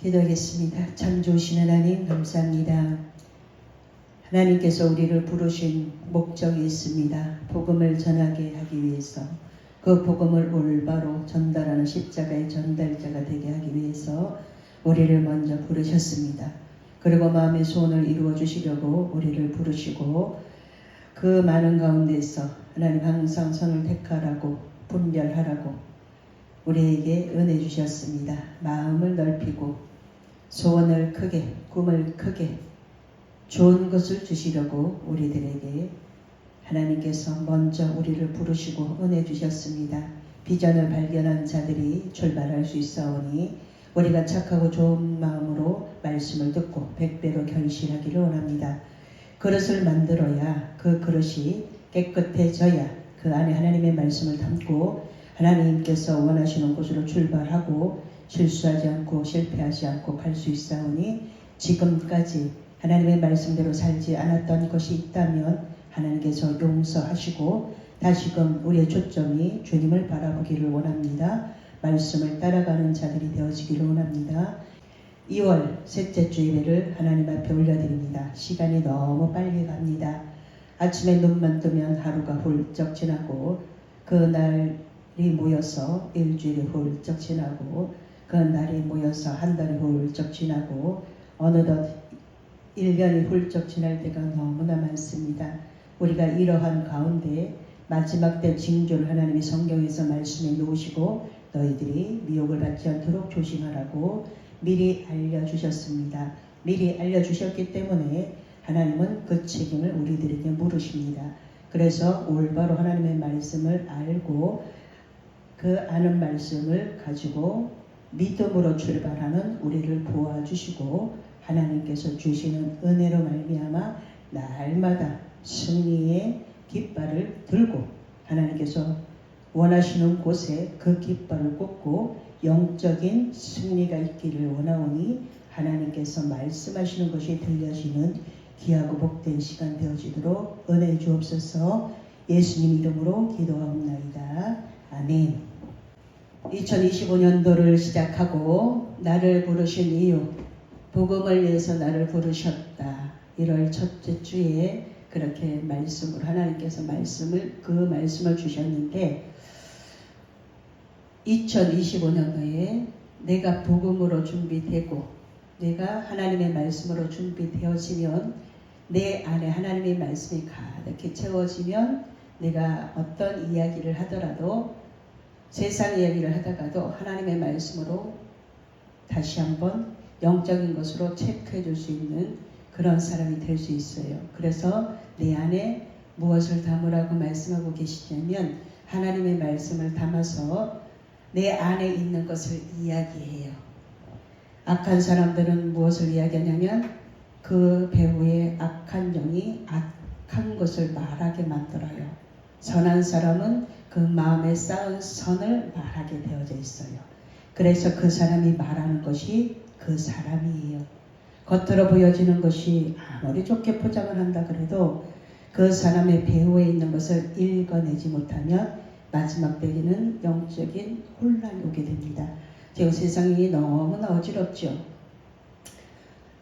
기도하겠습니다. 참 좋으신 하나님 감사합니다. 하나님께서 우리를 부르신 목적이 있습니다. 복음을 전하게 하기 위해서, 그 복음을 올바로 전달하는 십자가의 전달자가 되게 하기 위해서 우리를 먼저 부르셨습니다. 그리고 마음의 소원을 이루어 주시려고 우리를 부르시고, 그 많은 가운데서 하나님 항상 선을 택하라고, 분별하라고 우리에게 은혜 주셨습니다. 마음을 넓히고 소원을 크게, 꿈을 크게, 좋은 것을 주시려고 우리들에게 하나님께서 먼저 우리를 부르시고 은혜 주셨습니다. 비전을 발견한 자들이 출발할 수 있사오니 우리가 착하고 좋은 마음으로 말씀을 듣고 100배로 결실하기를 원합니다. 그릇을 만들어야 그 그릇이 깨끗해져야 그 안에 하나님의 말씀을 담고 하나님께서 원하시는 곳으로 출발하고 실수하지 않고 실패하지 않고 갈 수 있사오니, 지금까지 하나님의 말씀대로 살지 않았던 것이 있다면 하나님께서 용서하시고 다시금 우리의 초점이 주님을 바라보기를 원합니다. 말씀을 따라가는 자들이 되어지기를 원합니다. 2월 셋째 주 예배를 하나님 앞에 올려드립니다. 시간이 너무 빨리 갑니다. 아침에 눈만 뜨면 하루가 훌쩍 지나고, 그날이 모여서 일주일이 훌쩍 지나고, 그 날이 모여서 한 달이 훌쩍 지나고, 어느덧 1년이 훌쩍 지날 때가 너무나 많습니다. 우리가 이러한 가운데 마지막 때 징조를 하나님이 성경에서 말씀해 놓으시고 너희들이 미혹을 받지 않도록 조심하라고 미리 알려주셨습니다. 미리 알려주셨기 때문에 하나님은 그 책임을 우리들에게 물으십니다. 그래서 올바로 하나님의 말씀을 알고 그 아는 말씀을 가지고 믿음으로 출발하는 우리를 도와주시고, 하나님께서 주시는 은혜로 말미암아 날마다 승리의 깃발을 들고 하나님께서 원하시는 곳에 그 깃발을 꽂고 영적인 승리가 있기를 원하오니, 하나님께서 말씀하시는 것이 들려지는 귀하고 복된 시간 되어지도록 은혜 주옵소서. 예수님 이름으로 기도하옵나이다. 아멘. 2025년도를 시작하고 나를 부르신 이유, 복음을 위해서 나를 부르셨다. 1월 첫째 주에 그렇게 말씀으로 하나님께서 그 말씀을 주셨는데, 2025년도에 내가 복음으로 준비되고 내가 하나님의 말씀으로 준비되어지면, 내 안에 하나님의 말씀이 가득히 채워지면 내가 어떤 이야기를 하더라도, 세상 이야기를 하다가도 하나님의 말씀으로 다시 한번 영적인 것으로 체크해 줄 수 있는 그런 사람이 될 수 있어요. 그래서 내 안에 무엇을 담으라고 말씀하고 계시냐면, 하나님의 말씀을 담아서 내 안에 있는 것을 이야기해요. 악한 사람들은 무엇을 이야기하냐면 그 배후에 악한 영이 악한 것을 말하게 만들어요. 선한 사람은 그 마음에 쌓은 선을 말하게 되어져 있어요. 그래서 그 사람이 말하는 것이 그 사람이에요. 겉으로 보여지는 것이 아무리 좋게 포장을 한다 그래도 그 사람의 배후에 있는 것을 읽어내지 못하면 마지막 때에는 영적인 혼란이 오게 됩니다. 지금 세상이 너무나 어지럽죠.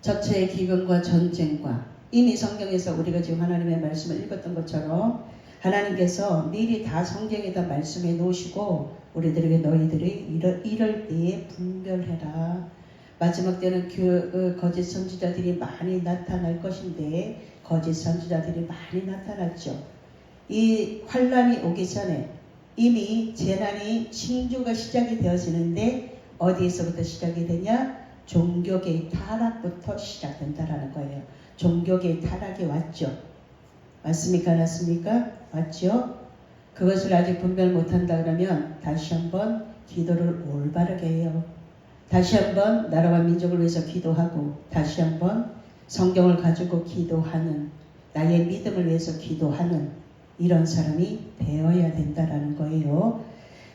저체의 기근과 전쟁과, 이미 성경에서 우리가 지금 하나님의 말씀을 읽었던 것처럼 하나님께서 미리 다 성경에다 말씀해 놓으시고 우리들에게 너희들이 이럴 때에 분별해라. 마지막 때는 거짓 선지자들이 많이 나타날 것인데 거짓 선지자들이 많이 나타났죠. 이 환란이 오기 전에 이미 재난이 징조가 시작이 되어지는데, 어디에서부터 시작이 되냐? 종교계의 타락부터 시작된다라는 거예요. 종교계의 타락이 왔죠. 맞습니까? 안 왔습니까? 왔죠? 그것을 아직 분별 못한다 그러면 다시 한번 기도를 올바르게 해요. 다시 한번 나라와 민족을 위해서 기도하고, 다시 한번 성경을 가지고 기도하는, 나의 믿음을 위해서 기도하는 이런 사람이 되어야 된다라는 거예요.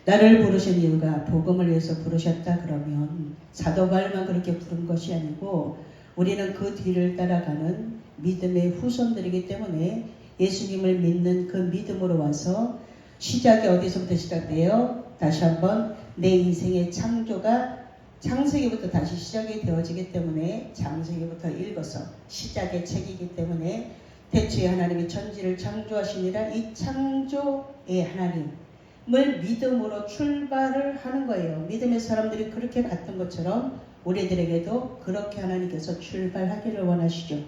나를 부르신 이유가 복음을 위해서 부르셨다 그러면 사도 바울만 그렇게 부른 것이 아니고 우리는 그 뒤를 따라가는 믿음의 후손들이기 때문에 예수님을 믿는 그 믿음으로 와서 시작이 어디서부터 시작돼요? 다시 한번 내 인생의 창조가 창세기부터 다시 시작이 되어지기 때문에 창세기부터 읽어서 시작의 책이기 때문에 태초에 하나님이 천지를 창조하시니라 이 창조의 하나님을 믿음으로 출발을 하는 거예요. 믿음의 사람들이 그렇게 갔던 것처럼 우리들에게도 그렇게 하나님께서 출발하기를 원하시죠.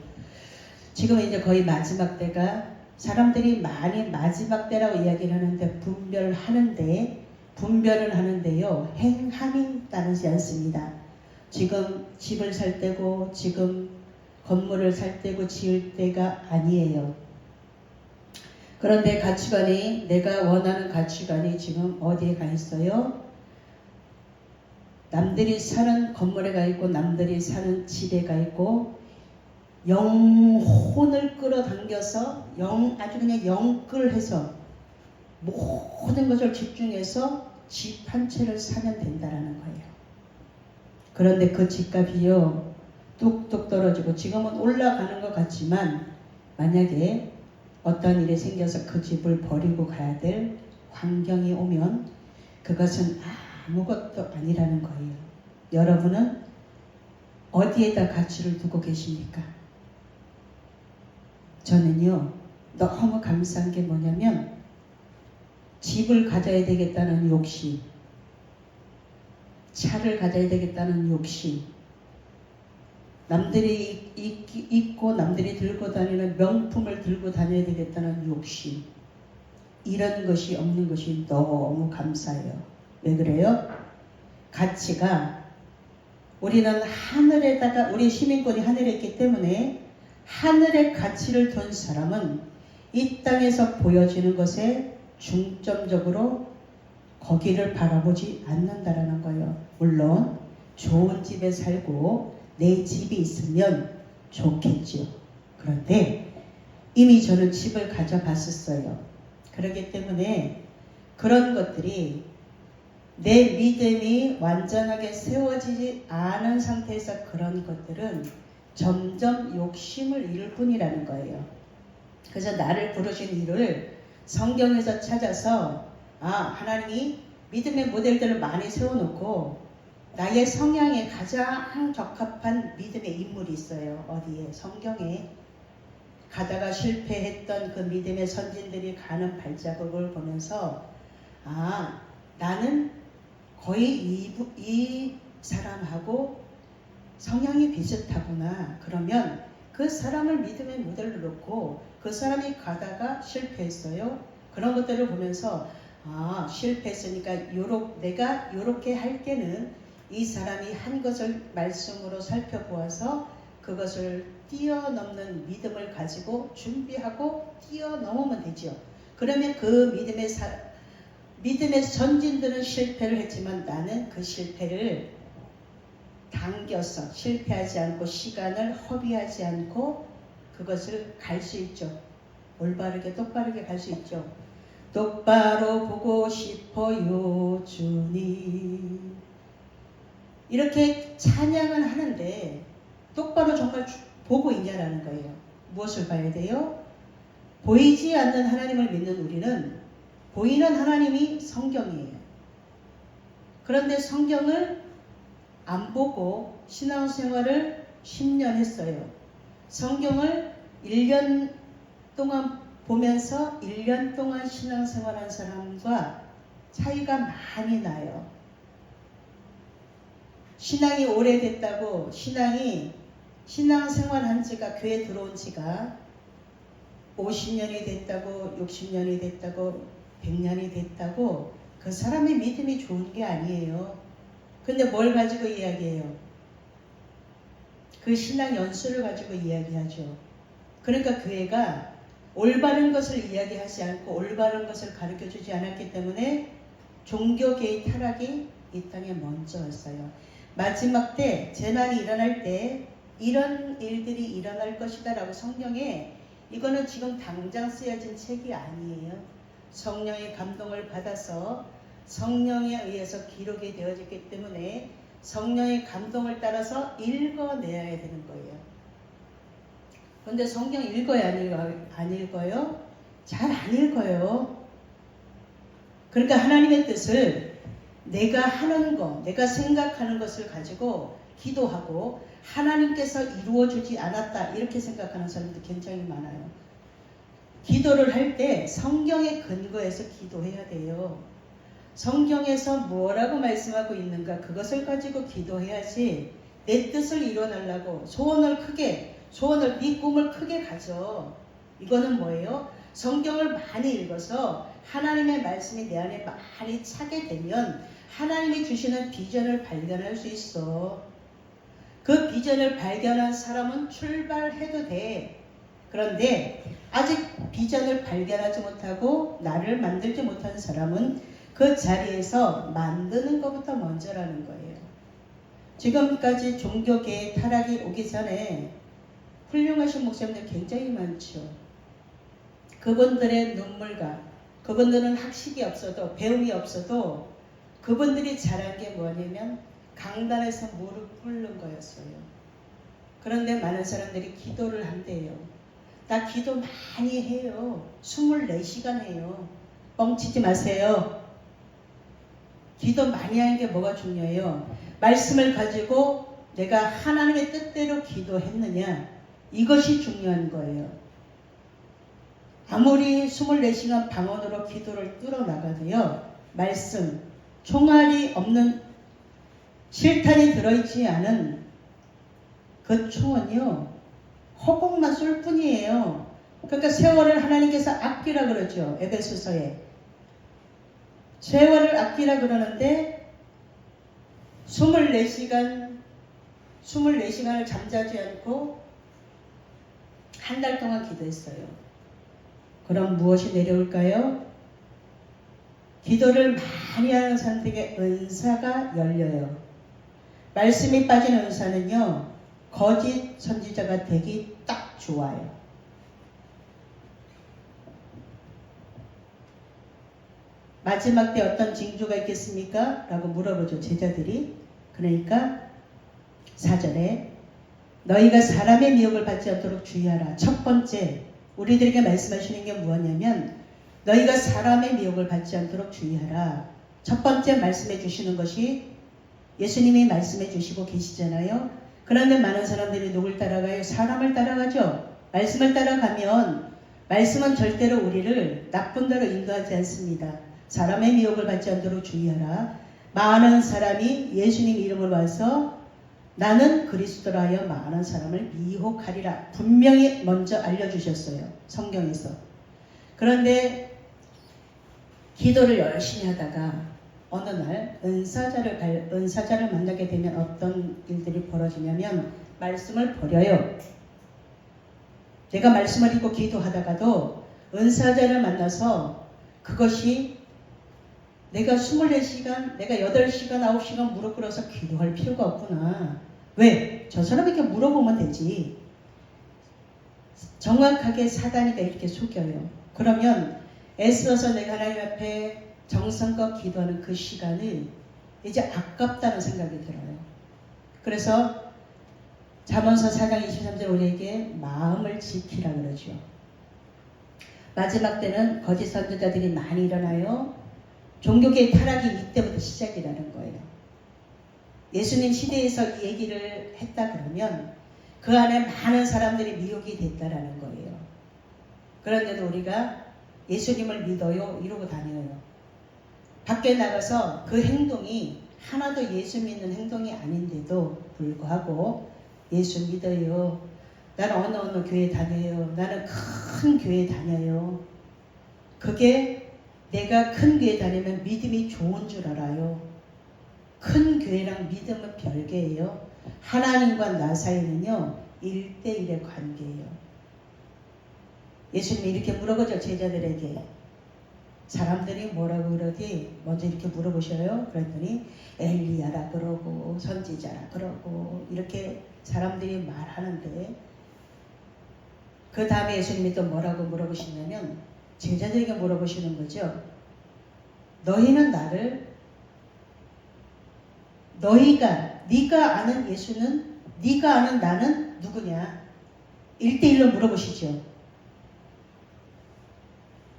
지금은 이제 거의 마지막 때가 사람들이 많이 마지막 때라고 이야기를 하는데 분별을 하는데요. 행함이 따르지 않습니다. 지금 집을 살 때고 지금 건물을 살 때고 지을 때가 아니에요. 그런데 가치관이 내가 원하는 가치관이 지금 어디에 가 있어요? 남들이 사는 건물에 가 있고 남들이 사는 집에 가 있고 영혼을 끌어당겨서 아주 그냥 영끌해서 모든 것을 집중해서 집 한 채를 사면 된다라는 거예요. 그런데 그 집값이요 뚝뚝 떨어지고 지금은 올라가는 것 같지만 만약에 어떤 일이 생겨서 그 집을 버리고 가야 될 환경이 오면 그것은 아무것도 아니라는 거예요. 여러분은 어디에다 가치를 두고 계십니까? 저는요 너무 감사한 게 뭐냐면 집을 가져야 되겠다는 욕심, 차를 가져야 되겠다는 욕심, 남들이 입고 남들이 들고 다니는 명품을 들고 다녀야 되겠다는 욕심, 이런 것이 없는 것이 너무 감사해요. 왜 그래요? 가치가 우리는 하늘에다가 우리 시민권이 하늘에 있기 때문에 하늘의 가치를 둔 사람은 이 땅에서 보여지는 것에 중점적으로 거기를 바라보지 않는다라는 거예요. 물론 좋은 집에 살고 내 집이 있으면 좋겠죠. 그런데 이미 저는 집을 가져봤었어요. 그렇기 때문에 그런 것들이 내 믿음이 완전하게 세워지지 않은 상태에서 그런 것들은 점점 욕심을 잃을 뿐이라는 거예요. 그래서 나를 부르신 이를 성경에서 찾아서 하나님이 믿음의 모델들을 많이 세워놓고 나의 성향에 가장 적합한 믿음의 인물이 있어요. 어디에? 성경에. 가다가 실패했던 그 믿음의 선진들이 가는 발자국을 보면서 나는 거의 이 사람하고 성향이 비슷하구나. 그러면 그 사람을 믿음의 모델로 놓고 그 사람이 가다가 실패했어요. 그런 것들을 보면서 실패했으니까 내가 요렇게 할 때는 이 사람이 한 것을 말씀으로 살펴보아서 그것을 뛰어넘는 믿음을 가지고 준비하고 뛰어넘으면 되죠. 그러면 그 믿음의 선진들은 실패를 했지만 나는 그 실패를 당겨서 실패하지 않고 시간을 허비하지 않고 그것을 갈 수 있죠. 올바르게 똑바르게 갈 수 있죠. 똑바로 보고 싶어요 주님. 이렇게 찬양은 하는데 똑바로 정말 보고 있냐라는 거예요. 무엇을 봐야 돼요? 보이지 않는 하나님을 믿는 우리는 보이는 하나님이 성경이에요. 그런데 성경을 안 보고 신앙생활을 10년 했어요. 성경을 1년 동안 보면서 1년 동안 신앙생활한 사람과 차이가 많이 나요. 신앙이 오래됐다고 신앙생활한 지가 교회 들어온 지가 50년이 됐다고 60년이 됐다고 100년이 됐다고 그 사람의 믿음이 좋은 게 아니에요. 근데 뭘 가지고 이야기해요? 그 신앙 연수를 가지고 이야기하죠. 그러니까 교회가 올바른 것을 이야기하지 않고 올바른 것을 가르쳐주지 않았기 때문에 종교계의 타락이 이 땅에 먼저 왔어요. 마지막 때 재난이 일어날 때 이런 일들이 일어날 것이다 라고 성경에 이거는 지금 당장 쓰여진 책이 아니에요. 성령의 감동을 받아서 성령에 의해서 기록이 되어졌기 때문에 성령의 감동을 따라서 읽어내야 되는 거예요. 그런데 성경 읽어야 안 읽어요? 잘 안 읽어요. 그러니까 하나님의 뜻을 내가 하는 것, 내가 생각하는 것을 가지고 기도하고 하나님께서 이루어주지 않았다 이렇게 생각하는 사람들 굉장히 많아요. 기도를 할 때 성경에 근거해서 기도해야 돼요. 성경에서 뭐라고 말씀하고 있는가 그것을 가지고 기도해야지 내 뜻을 이뤄내려고 소원을 네 꿈을 크게 가져. 이거는 뭐예요? 성경을 많이 읽어서 하나님의 말씀이 내 안에 많이 차게 되면 하나님이 주시는 비전을 발견할 수 있어. 그 비전을 발견한 사람은 출발해도 돼. 그런데 아직 비전을 발견하지 못하고 나를 만들지 못한 사람은 그 자리에서 만드는 것부터 먼저라는 거예요. 지금까지 종교계의 타락이 오기 전에 훌륭하신 목사님들 굉장히 많죠. 그분들의 눈물과 그분들은 학식이 없어도 배움이 없어도 그분들이 잘한 게 뭐냐면 강단에서 무릎 꿇는 거였어요. 그런데 많은 사람들이 기도를 한대요. 나 기도 많이 해요. 24시간 해요. 뻥치지 마세요. 기도 많이 하는 게 뭐가 중요해요? 말씀을 가지고 내가 하나님의 뜻대로 기도했느냐? 이것이 중요한 거예요. 아무리 24시간 방언으로 기도를 뚫어나가도요. 말씀, 총알이 없는 실탄이 들어있지 않은 그 총은요. 허공만 쏠 뿐이에요. 그러니까 세월을 하나님께서 아끼라 그러죠. 에베소서에. 세월을 아끼라 그러는데 24시간을 잠자지 않고 한 달 동안 기도했어요. 그럼 무엇이 내려올까요? 기도를 많이 하는 사람들에게 은사가 열려요. 말씀이 빠진 은사는요. 거짓 선지자가 되기 딱 좋아요. 마지막 때 어떤 징조가 있겠습니까? 라고 물어보죠. 제자들이. 그러니까 4절에 너희가 사람의 미혹을 받지 않도록 주의하라. 첫 번째 우리들에게 말씀하시는 게 무엇이냐면 너희가 사람의 미혹을 받지 않도록 주의하라. 첫 번째 말씀해 주시는 것이 예수님이 말씀해 주시고 계시잖아요. 그런데 많은 사람들이 누굴 따라가요? 사람을 따라가죠. 말씀을 따라가면 말씀은 절대로 우리를 나쁜 데로 인도하지 않습니다. 사람의 미혹을 받지 않도록 주의하라. 많은 사람이 예수님 이름으로 와서 나는 그리스도라 하여 많은 사람을 미혹하리라. 분명히 먼저 알려주셨어요. 성경에서. 그런데 기도를 열심히 하다가 어느 날 은사자를 만나게 되면 어떤 일들이 벌어지냐면 말씀을 버려요. 내가 말씀을 읽고 기도하다가도 은사자를 만나서 그것이 내가 24시간, 내가 8시간, 9시간 무릎 꿇어서 기도할 필요가 없구나. 왜? 저 사람에게 물어보면 되지. 정확하게 사단이가 이렇게 속여요. 그러면 애써서 내가 하나님 앞에 정성껏 기도하는 그 시간을 이제 아깝다는 생각이 들어요. 그래서 잠언서 4장 23절 우리에게 마음을 지키라 그러죠. 마지막 때는 거짓 선지자들이 많이 일어나요. 종교계의 타락이 이때부터 시작이라는 거예요. 예수님 시대에서 이 얘기를 했다 그러면 그 안에 많은 사람들이 미혹이 됐다라는 거예요. 그런데도 우리가 예수님을 믿어요 이러고 다녀요. 밖에 나가서 그 행동이 하나도 예수 믿는 행동이 아닌데도 불구하고 예수 믿어요. 나는 어느 교회 다녀요. 나는 큰 교회 다녀요. 그게 내가 큰 교회 다니면 믿음이 좋은 줄 알아요. 큰 교회랑 믿음은 별개예요. 하나님과 나 사이는요 1대1의 관계예요. 예수님이 이렇게 물어보죠. 제자들에게. 사람들이 뭐라고 그러지? 먼저 이렇게 물어보셔요. 그랬더니 엘리야라 그러고 선지자라 그러고 이렇게 사람들이 말하는데 그 다음에 예수님이 또 뭐라고 물어보시냐면 제자들에게 물어보시는 거죠. 너희는 나를 네가 아는 예수는 네가 아는 나는 누구냐? 1대1로 물어보시죠.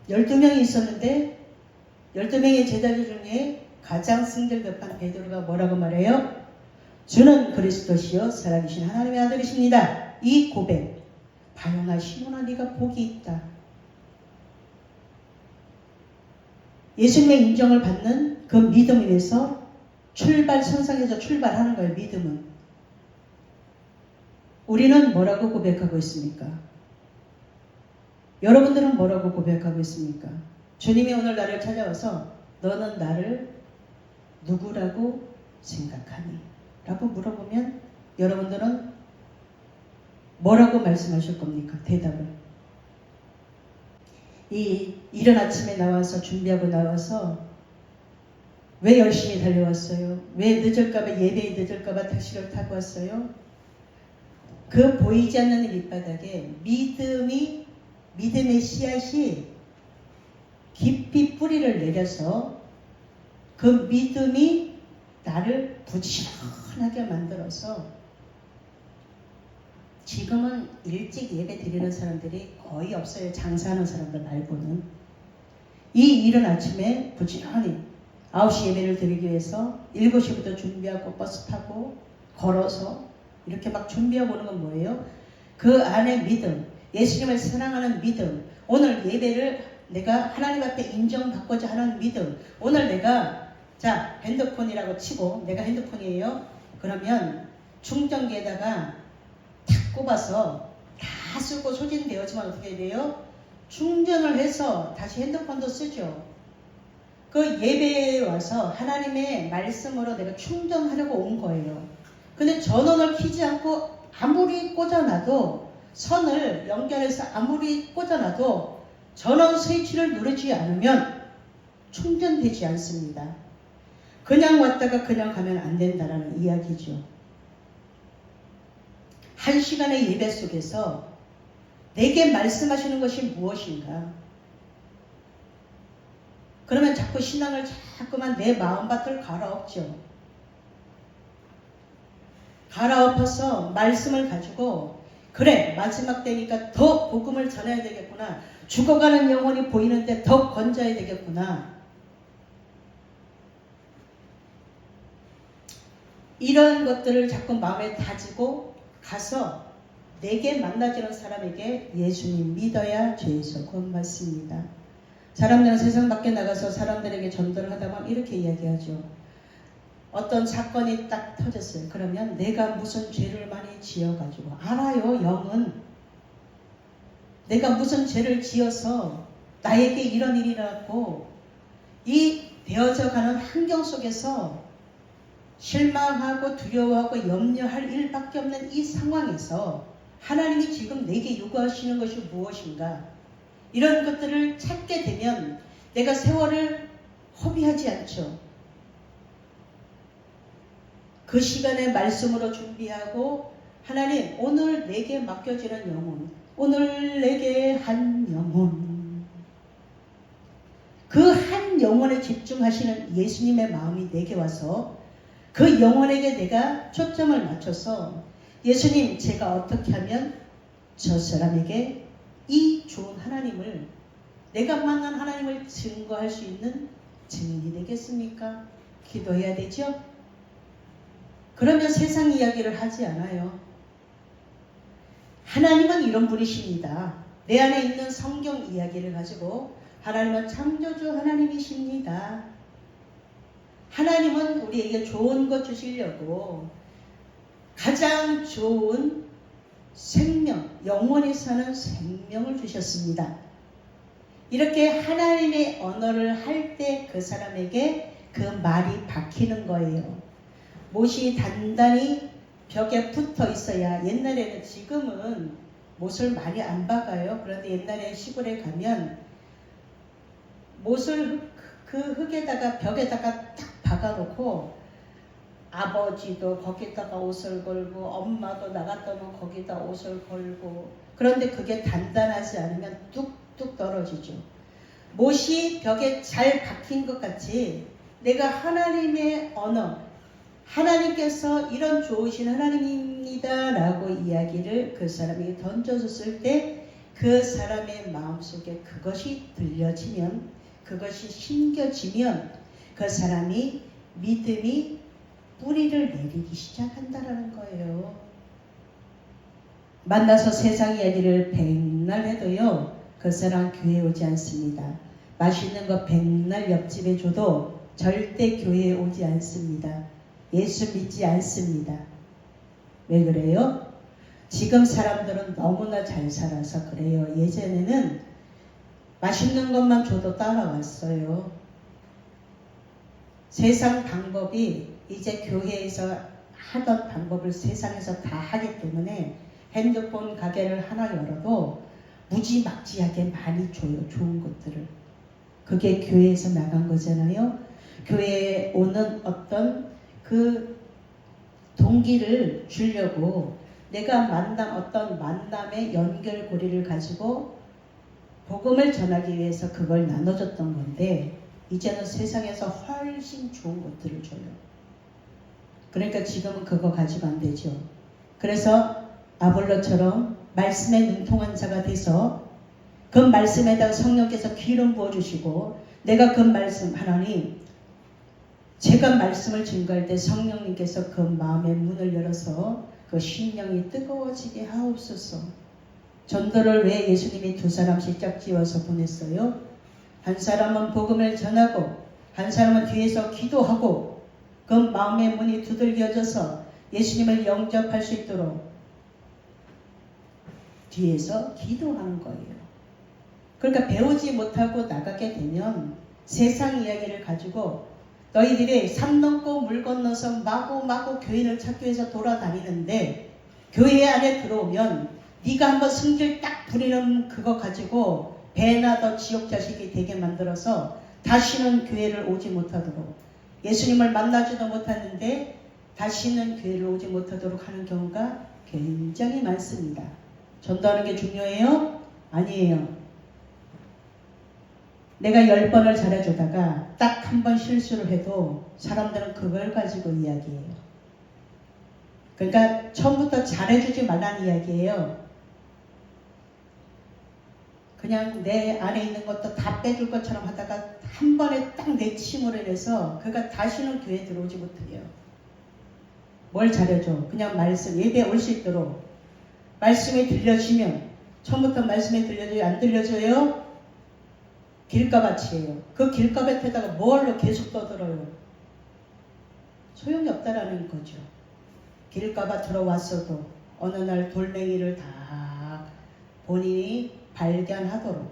12명이 있었는데 12명의 제자들 중에 가장 승질급한 베드로가 뭐라고 말해요? 주는 그리스도시요 살아계신 하나님의 아들이십니다. 이 고백, 바요나 시몬아 네가 복이 있다. 예수님의 인정을 받는 그 믿음에 대해서 선상에서 출발하는 거예요. 믿음은. 우리는 뭐라고 고백하고 있습니까? 여러분들은 뭐라고 고백하고 있습니까? 주님이 오늘 나를 찾아와서 너는 나를 누구라고 생각하니? 라고 물어보면 여러분들은 뭐라고 말씀하실 겁니까? 대답을. 이른 아침에 나와서 준비하고 나와서 왜 열심히 달려왔어요? 왜 늦을까봐, 예배에 늦을까봐 택시를 타고 왔어요? 그 보이지 않는 밑바닥에 믿음의 씨앗이 깊이 뿌리를 내려서 그 믿음이 나를 부지런하게 만들어서 지금은 일찍 예배 드리는 사람들이 거의 없어요. 장사하는 사람들 말고는. 이 이른 아침에 부지런히 9시 예배를 드리기 위해서 7시부터 준비하고 버스 타고 걸어서 이렇게 막 준비하고 오는 건 뭐예요? 그 안에 믿음, 예수님을 사랑하는 믿음, 오늘 예배를 내가 하나님 앞에 인정받고자 하는 믿음, 오늘 내가 자 핸드폰이라고 치고 내가 핸드폰이에요. 그러면 충전기에다가 탁 꼽아서 다 쓰고 소진되었지만 어떻게 해야 돼요? 충전을 해서 다시 핸드폰도 쓰죠. 그 예배에 와서 하나님의 말씀으로 내가 충전하려고 온 거예요. 근데 전원을 켜지 않고 아무리 꽂아놔도 선을 연결해서 아무리 꽂아놔도 전원 스위치를 누르지 않으면 충전되지 않습니다. 그냥 왔다가 그냥 가면 안 된다는 이야기죠. 1시간의 예배 속에서 내게 말씀하시는 것이 무엇인가? 그러면 자꾸 신앙을 자꾸만 내 마음밭을 갈아엎죠. 갈아엎어서 말씀을 가지고 그래 마지막 때니까 더 복음을 전해야 되겠구나. 죽어가는 영혼이 보이는데 더 건져야 되겠구나. 이런 것들을 자꾸 마음에 다지고 가서 내게 만나지는 사람에게 예수님 믿어야 죄에서 구원받습니다. 사람들은 세상 밖에 나가서 사람들에게 전도를 하다 보면 이렇게 이야기하죠. 어떤 사건이 딱 터졌어요. 그러면 내가 무슨 죄를 많이 지어가지고 알아요. 영은 내가 무슨 죄를 지어서 나에게 이런 일이 일어났고 이 되어져가는 환경 속에서 실망하고 두려워하고 염려할 일밖에 없는 이 상황에서 하나님이 지금 내게 요구하시는 것이 무엇인가? 이런 것들을 찾게 되면 내가 세월을 허비하지 않죠. 그 시간에 말씀으로 준비하고 하나님 오늘 내게 맡겨지는 영혼, 오늘 내게 한 영혼, 그 한 영혼에 집중하시는 예수님의 마음이 내게 와서 그 영혼에게 내가 초점을 맞춰서 예수님 제가 어떻게 하면 저 사람에게 이 좋은 하나님을 내가 만난 하나님을 증거할 수 있는 증인이 되겠습니까? 기도해야 되죠? 그러면 세상 이야기를 하지 않아요. 하나님은 이런 분이십니다. 내 안에 있는 성경 이야기를 가지고 하나님은 창조주 하나님이십니다. 하나님은 우리에게 좋은 것 주시려고 가장 좋은 생명, 영원히 사는 생명을 주셨습니다. 이렇게 하나님의 언어를 할 때 그 사람에게 그 말이 박히는 거예요. 못이 단단히 벽에 붙어 있어야 옛날에는 지금은 못을 많이 안 박아요. 그런데 옛날에 시골에 가면 못을 그 흙에다가 벽에다가 딱 박아놓고 아버지도 거기다가 옷을 걸고 엄마도 나갔다 오면 거기다 옷을 걸고 그런데 그게 단단하지 않으면 뚝뚝 떨어지죠. 못이 벽에 잘 박힌 것 같이 내가 하나님의 언어 하나님께서 이런 좋으신 하나님입니다 라고 이야기를 그 사람에게 던져줬을 때 그 사람의 마음속에 그것이 들려지면 그것이 심겨지면 그 사람이 믿음이 뿌리를 내리기 시작한다라는 거예요. 만나서 세상 이야기를 백날 해도요, 그 사람 교회에 오지 않습니다. 맛있는 거 백날 옆집에 줘도 절대 교회에 오지 않습니다. 예수 믿지 않습니다. 왜 그래요? 지금 사람들은 너무나 잘 살아서 그래요. 예전에는 맛있는 것만 줘도 따라왔어요. 세상 방법이 이제 교회에서 하던 방법을 세상에서 다 하기 때문에 핸드폰 가게를 하나 열어도 무지막지하게 많이 줘요. 좋은 것들을. 그게 교회에서 나간 거잖아요. 교회에 오는 어떤 그 동기를 주려고 내가 어떤 만남의 연결고리를 가지고 복음을 전하기 위해서 그걸 나눠줬던 건데, 이제는 세상에서 훨씬 좋은 것들을 줘요. 그러니까 지금은 그거 가지고 안 되죠. 그래서 아볼로처럼 말씀에 능통한 자가 돼서 그 말씀에다가 성령께서 기름 부어주시고, 내가 그 말씀, 하나님, 제가 말씀을 증거할 때 성령님께서 그 마음의 문을 열어서 그 심령이 뜨거워지게 하옵소서. 전도를 왜 예수님이 2사람씩 짝지어서 보냈어요? 한 사람은 복음을 전하고, 한 사람은 뒤에서 기도하고, 그 마음의 문이 두들겨져서 예수님을 영접할 수 있도록 뒤에서 기도하는 거예요. 그러니까 배우지 못하고 나가게 되면 세상 이야기를 가지고 너희들이 산 넘고 물 건너서 마구마구 교인을 찾기 위해서 돌아다니는데, 교회 안에 들어오면 네가 한번 승질 딱 부리는 그거 가지고 배나 더 지옥 자식이 되게 만들어서 다시는 교회를 오지 못하도록, 예수님을 만나지도 못하는데 다시는 교회를 오지 못하도록 하는 경우가 굉장히 많습니다. 전도하는 게 중요해요? 아니에요. 내가 10번을 잘해주다가 딱 한 번 실수를 해도 사람들은 그걸 가지고 이야기해요. 그러니까 처음부터 잘해주지 말라는 이야기예요. 그냥 내 안에 있는 것도 다 빼줄 것처럼 하다가 한 번에 딱 내침으로 인해서 그가 다시는 교회에 들어오지 못해요. 뭘 잘해줘? 그냥 말씀, 예배에 올 수 있도록 말씀이 들려지면, 처음부터 말씀이 들려줘요? 안 들려줘요? 길가밭이에요. 그 길가밭에다가 뭘로 계속 떠들어요? 소용이 없다라는 거죠. 길가밭 들어왔어도 어느 날 돌멩이를 다 본인이 발견하도록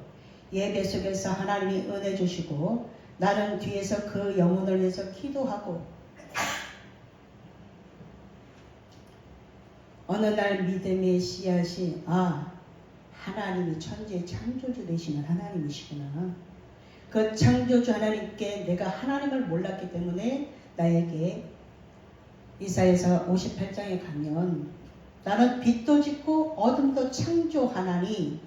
예배 속에서 하나님이 은혜 주시고, 나는 뒤에서 그 영혼을 위해서 기도하고, 어느 날 믿음의 씨앗이, 하나님이 천지의 창조주 되시는 하나님이시구나. 그 창조주 하나님께 내가 하나님을 몰랐기 때문에 나에게 이사야서 58장에 가면 나는 빛도 짓고 어둠도 창조하나니,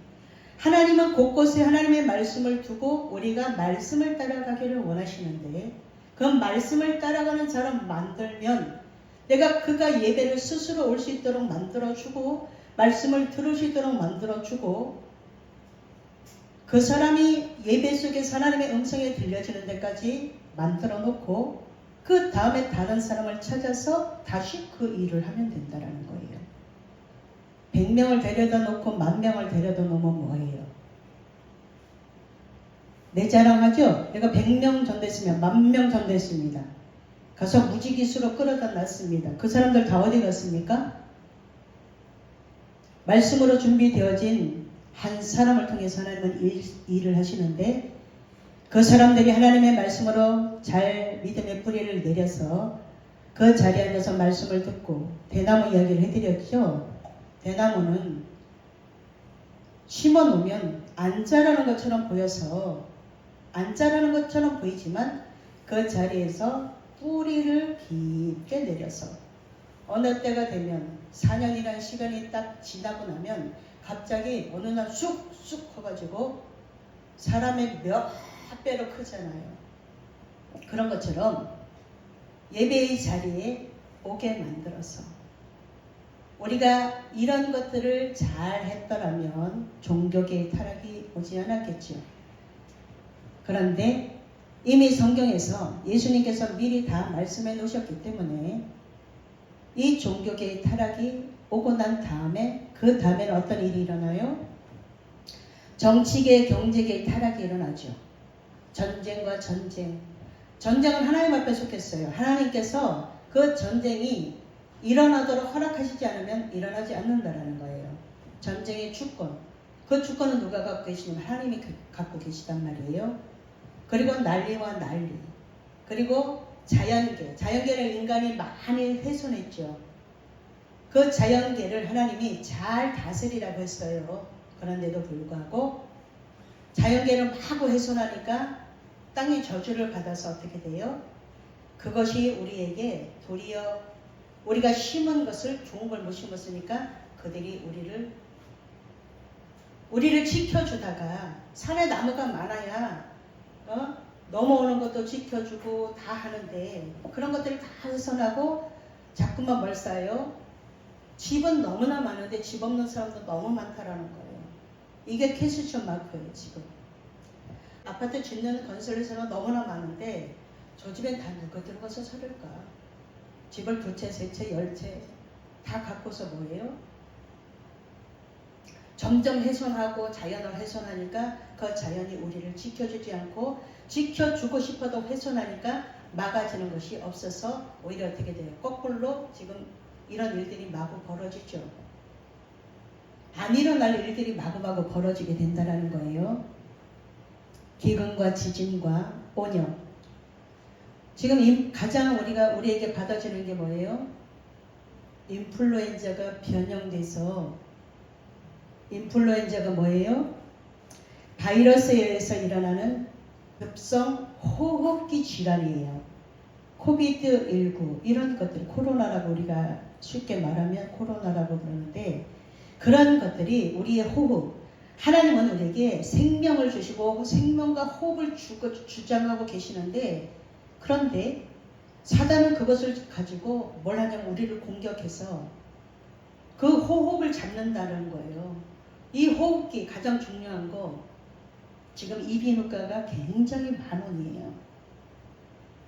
하나님은 곳곳에 하나님의 말씀을 두고 우리가 말씀을 따라가기를 원하시는데, 그 말씀을 따라가는 사람 만들면 내가 그가 예배를 스스로 올 수 있도록 만들어주고, 말씀을 들을 수 있도록 만들어주고, 그 사람이 예배 속에서 하나님의 음성이 들려지는 데까지 만들어 놓고, 그 다음에 다른 사람을 찾아서 다시 그 일을 하면 된다는 거예요. 100명을 데려다 놓고 10,000명을 데려다 놓으면 뭐예요? 내 자랑하죠? 내가 100명 전도했으면 10,000명 전도했습니다. 가서 무지기수로 끌어다 놨습니다. 그 사람들 다 어디 갔습니까? 말씀으로 준비되어진 한 사람을 통해서 하나님은 일을 하시는데, 그 사람들이 하나님의 말씀으로 잘 믿음의 뿌리를 내려서 그 자리에 앉아서 말씀을 듣고, 대나무 이야기를 해드렸죠. 대나무는 심어놓으면 안 자라는 것처럼 보여서, 안 자라는 것처럼 보이지만 그 자리에서 뿌리를 깊게 내려서 어느 때가 되면 4년이라는 시간이 딱 지나고 나면 갑자기 어느 날 쑥쑥 커가지고 사람의 몇 배로 크잖아요. 그런 것처럼 예배의 자리에 오게 만들어서, 우리가 이런 것들을 잘 했더라면 종교계의 타락이 오지 않았겠죠. 그런데 이미 성경에서 예수님께서 미리 다 말씀해 놓으셨기 때문에 이 종교계의 타락이 오고 난 다음에 그 다음에는 어떤 일이 일어나요? 정치계, 경제계의 타락이 일어나죠. 전쟁과 전쟁. 전쟁은 하나님 앞에 속했어요. 하나님께서 그 전쟁이 일어나도록 허락하시지 않으면 일어나지 않는다라는 거예요. 전쟁의 주권. 그 주권은 누가 갖고 계시냐면 하나님이 갖고 계시단 말이에요. 그리고 난리와 난리. 그리고 자연계. 자연계를 인간이 많이 훼손했죠. 그 자연계를 하나님이 잘 다스리라고 했어요. 그런데도 불구하고 자연계를 마구 훼손하니까 땅이 저주를 받아서 어떻게 돼요? 그것이 우리에게 도리어 우리가 심은 것을 좋은 걸 못 심었으니까 그들이 우리를 지켜주다가 산에 나무가 많아야 넘어오는 것도 지켜주고 다 하는데 그런 것들을 다 훼손하고 자꾸만 뭘 쌓아요? 집은 너무나 많은데 집 없는 사람도 너무 많다라는 거예요. 이게 캐시션 마크예요. 지금 아파트 짓는 건설회사는 너무나 많은데 저 집엔 다 누가 들어가서 살을까? 집을 2채, 3채, 10채 다 갖고서 뭐예요? 점점 훼손하고 자연을 훼손하니까 그 자연이 우리를 지켜주지 않고 지켜주고 싶어도 훼손하니까 막아지는 것이 없어서 오히려 어떻게 돼요? 거꾸로 지금 이런 일들이 마구 벌어지죠. 안 일어날 일들이 마구마구 벌어지게 된다는 거예요. 기근과 지진과 오염. 지금 가장 우리에게 받아지는 게 뭐예요? 인플루엔자가 변형돼서 인플루엔자가 뭐예요? 바이러스에 의해서 일어나는 급성 호흡기 질환이에요. 코비드19 이런 것들 코로나라고 우리가 쉽게 말하면 코로나라고 그러는데 그런 것들이 우리의 호흡 하나님은 우리에게 생명을 주시고 생명과 호흡을 주장하고 계시는데 그런데 사단은 그것을 가지고 뭘 하냐면 우리를 공격해서 그 호흡을 잡는다는 거예요. 이 호흡기 가장 중요한 거 지금 이비인후과가 굉장히 만원이에요.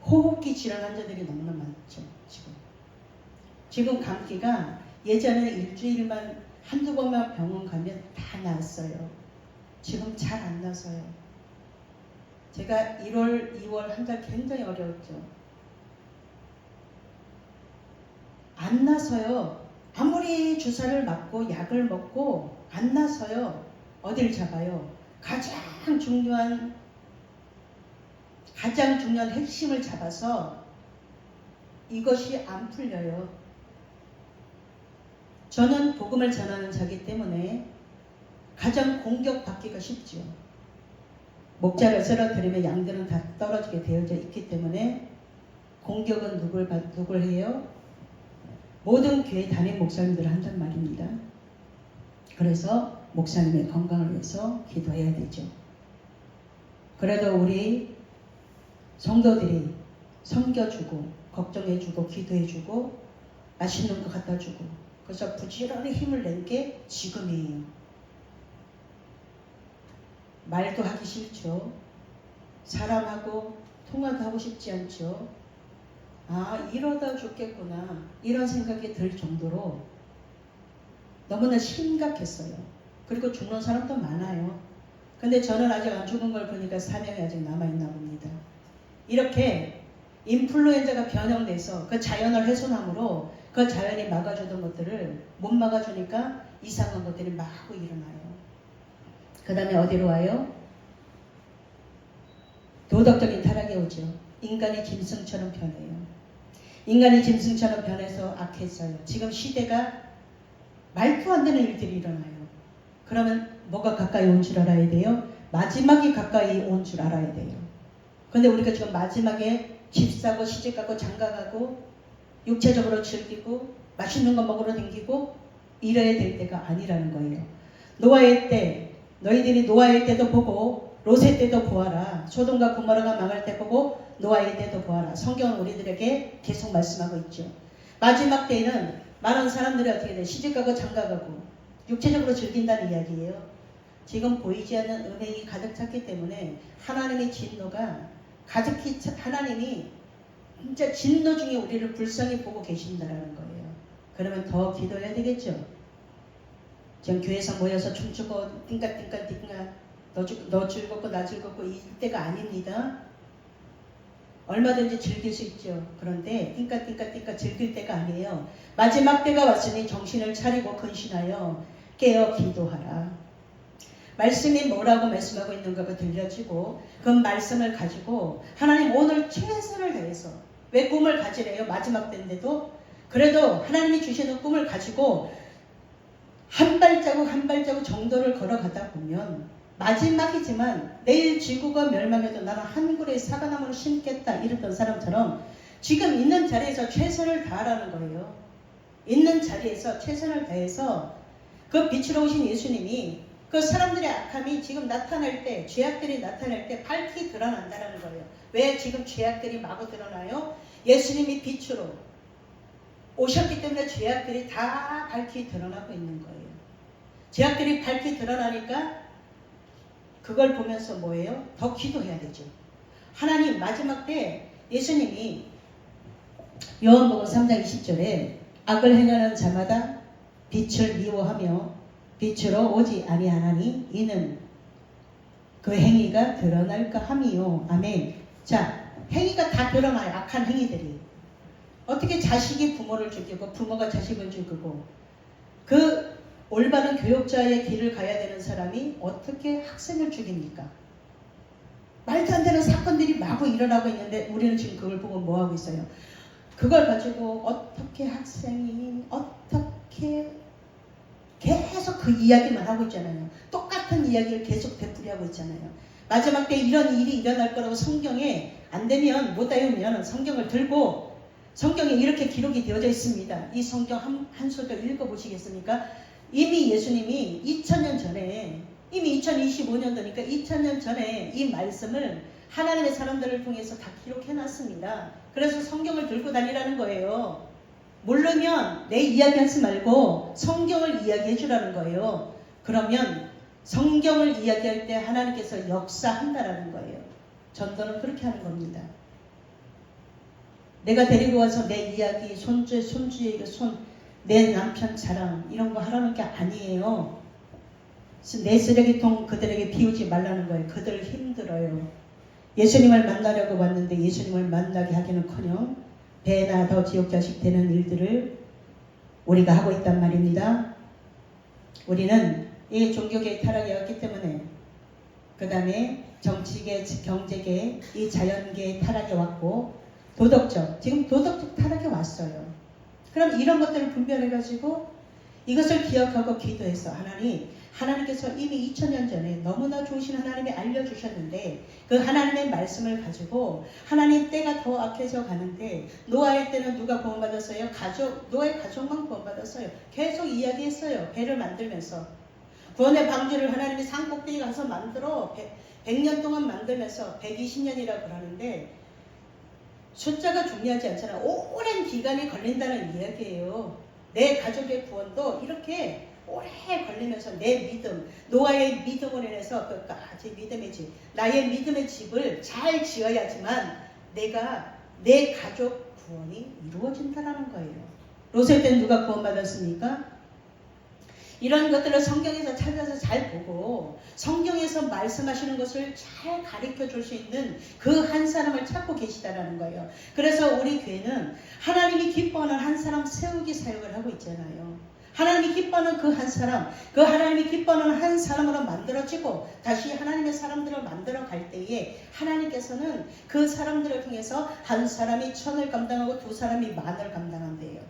호흡기 질환 환자들이 너무나 많죠. 지금 감기가 예전에 일주일만 한두 번만 병원 가면 다 나았어요. 지금 잘 안 나서요. 제가 1월, 2월 한 달 굉장히 어려웠죠. 안 나서요. 아무리 주사를 맞고 약을 먹고 안 나서요. 어딜 잡아요? 가장 중요한 핵심을 잡아서 이것이 안 풀려요. 저는 복음을 전하는 자기 때문에 가장 공격받기가 쉽죠. 목자를 쓰러뜨리면 양들은 다 떨어지게 되어져 있기 때문에 공격은 누굴 해요? 모든 교회 담임 목사님들 한단 말입니다. 그래서 목사님의 건강을 위해서 기도해야 되죠. 그래도 우리 성도들이 섬겨주고 걱정해주고 기도해주고 맛있는 거 갖다주고 그래서 부지런히 힘을 낸 게 지금이에요. 말도 하기 싫죠. 사람하고 통화도 하고 싶지 않죠. 아, 이러다 죽겠구나 이런 생각이 들 정도로 너무나 심각했어요. 그리고 죽는 사람도 많아요. 근데 저는 아직 안 죽은 걸 보니까 사명이 아직 남아있나 봅니다. 이렇게 인플루엔자가 변형돼서 그 자연을 훼손함으로 그 자연이 막아주던 것들을 못 막아주니까 이상한 것들이 마구 일어나요. 그 다음에 어디로 와요? 도덕적인 타락이 오죠. 인간이 짐승처럼 변해요. 인간이 짐승처럼 변해서 악해져요. 지금 시대가 말도 안 되는 일들이 일어나요. 그러면 뭐가 가까이 온 줄 알아야 돼요? 마지막이 가까이 온 줄 알아야 돼요. 근데 우리가 지금 마지막에 집 사고 시집 가고 장가 가고 육체적으로 즐기고 맛있는 거 먹으러 다니고 이래야 될 때가 아니라는 거예요. 노아의 때 너희들이 노아의 때도 보고 롯의 때도 보아라. 소돔과 고모라가 망할 때 보고 노아의 때도 보아라. 성경은 우리들에게 계속 말씀하고 있죠. 마지막 때에는 많은 사람들이 어떻게 돼? 시집가고 장가가고 육체적으로 즐긴다는 이야기예요. 지금 보이지 않는 음행이 가득 찼기 때문에 하나님의 진노가 가득히 하나님이 진짜 진노 중에 우리를 불쌍히 보고 계신다라는 거예요. 그러면 더 기도해야 되겠죠. 지금 교회에서 모여서 춤추고 띵까띵까 너 즐겁고 나 즐겁고 이때가 아닙니다. 얼마든지 즐길 수 있죠. 그런데 띵까 즐길 때가 아니에요. 마지막 때가 왔으니 정신을 차리고 근신하여 깨어 기도하라. 말씀이 뭐라고 말씀하고 있는가가 들려지고 그 말씀을 가지고 하나님 오늘 최선을 다해서 왜 꿈을 가지래요? 마지막 때인데도 그래도 하나님이 주시는 꿈을 가지고 한 발자국 한 발자국 정도를 걸어가다 보면 마지막이지만 내일 지구가 멸망해도 나는 한 그루의 사과나무를 심겠다 이랬던 사람처럼 지금 있는 자리에서 최선을 다하라는 거예요. 있는 자리에서 최선을 다해서 그 빛으로 오신 예수님이 그 사람들의 악함이 지금 나타날 때, 죄악들이 나타날 때 밝히 드러난다는 거예요. 왜 지금 죄악들이 마구 드러나요? 예수님이 빛으로 오셨기 때문에 죄악들이 다 밝히 드러나고 있는 거예요. 죄악들이 밝히 드러나니까 그걸 보면서 뭐예요? 더 기도해야 되죠. 하나님 마지막 때 예수님이 요한복음 3장 20절에 악을 행하는 자마다 빛을 미워하며 빛으로 오지 아니하나니 이는 그 행위가 드러날까 함이요. 아멘. 자, 행위가 다 드러나요. 악한 행위들이. 어떻게 자식이 부모를 죽이고 부모가 자식을 죽이고 그 올바른 교육자의 길을 가야 되는 사람이 어떻게 학생을 죽입니까? 말도 안 되는 사건들이 마구 일어나고 있는데 우리는 지금 그걸 보고 뭐하고 있어요? 그걸 가지고 어떻게 학생이 어떻게 계속 그 이야기만 하고 있잖아요. 똑같은 이야기를 계속 되풀이하고 있잖아요. 마지막 때 이런 일이 일어날 거라고 성경에 안 되면 못 외우면 성경을 들고 성경에 이렇게 기록이 되어져 있습니다. 이 성경 한 소절 읽어보시겠습니까? 이미 예수님이 2000년 전에 이미 2025년도니까 2000년 전에 이 말씀을 하나님의 사람들을 통해서 다 기록해놨습니다. 그래서 성경을 들고 다니라는 거예요. 모르면 내 이야기하지 말고 성경을 이야기해 주라는 거예요. 그러면 성경을 이야기할 때 하나님께서 역사한다라는 거예요. 전도는 그렇게 하는 겁니다. 내가 데리고 와서 내 이야기, 손주에게 내 남편 자랑 이런 거 하라는 게 아니에요. 내 쓰레기통 그들에게 비우지 말라는 거예요. 그들 힘들어요. 예수님을 만나려고 왔는데 예수님을 만나게 하기는커녕 배나 더 지옥자식 되는 일들을 우리가 하고 있단 말입니다. 우리는 이 종교계의 타락이 왔기 때문에 그 다음에 정치계, 경제계, 이 자연계의 타락이 왔고 지금 도덕적 타락이 왔어요. 그럼 이런 것들을 분별해가지고 이것을 기억하고 기도해서 하나님께서 이미 2000년 전에 너무나 좋으신 하나님이 알려주셨는데 그 하나님의 말씀을 가지고 하나님 때가 더 악해져 가는데 노아의 때는 누가 구원받았어요? 노아의 가족만 구원받았어요. 계속 이야기했어요. 배를 만들면서 구원의 방주를 하나님이 산꼭대기 가서 만들어 100년 동안 만들면서 120년이라고 그러는데 숫자가 중요하지 않잖아요. 오랜 기간이 걸린다는 이야기예요. 내 가족의 구원도 이렇게 오래 걸리면서 내 믿음, 노아의 믿음으로 인해서 제 믿음의 집, 나의 믿음의 집을 잘 지어야지만 내 가족 구원이 이루어진다는 거예요. 롯의 때는 누가 구원받았습니까? 이런 것들을 성경에서 찾아서 잘 보고 성경에서 말씀하시는 것을 잘 가르쳐 줄 수 있는 그 한 사람을 찾고 계시다라는 거예요. 그래서 우리 교회는 하나님이 기뻐하는 한 사람 세우기 사역을 하고 있잖아요. 하나님이 기뻐하는 그 한 사람, 그 하나님이 기뻐하는 한 사람으로 만들어지고 다시 하나님의 사람들을 만들어 갈 때에 하나님께서는 그 사람들을 통해서 한 사람이 1000을 감당하고 두 사람이 10,000을 감당한대요.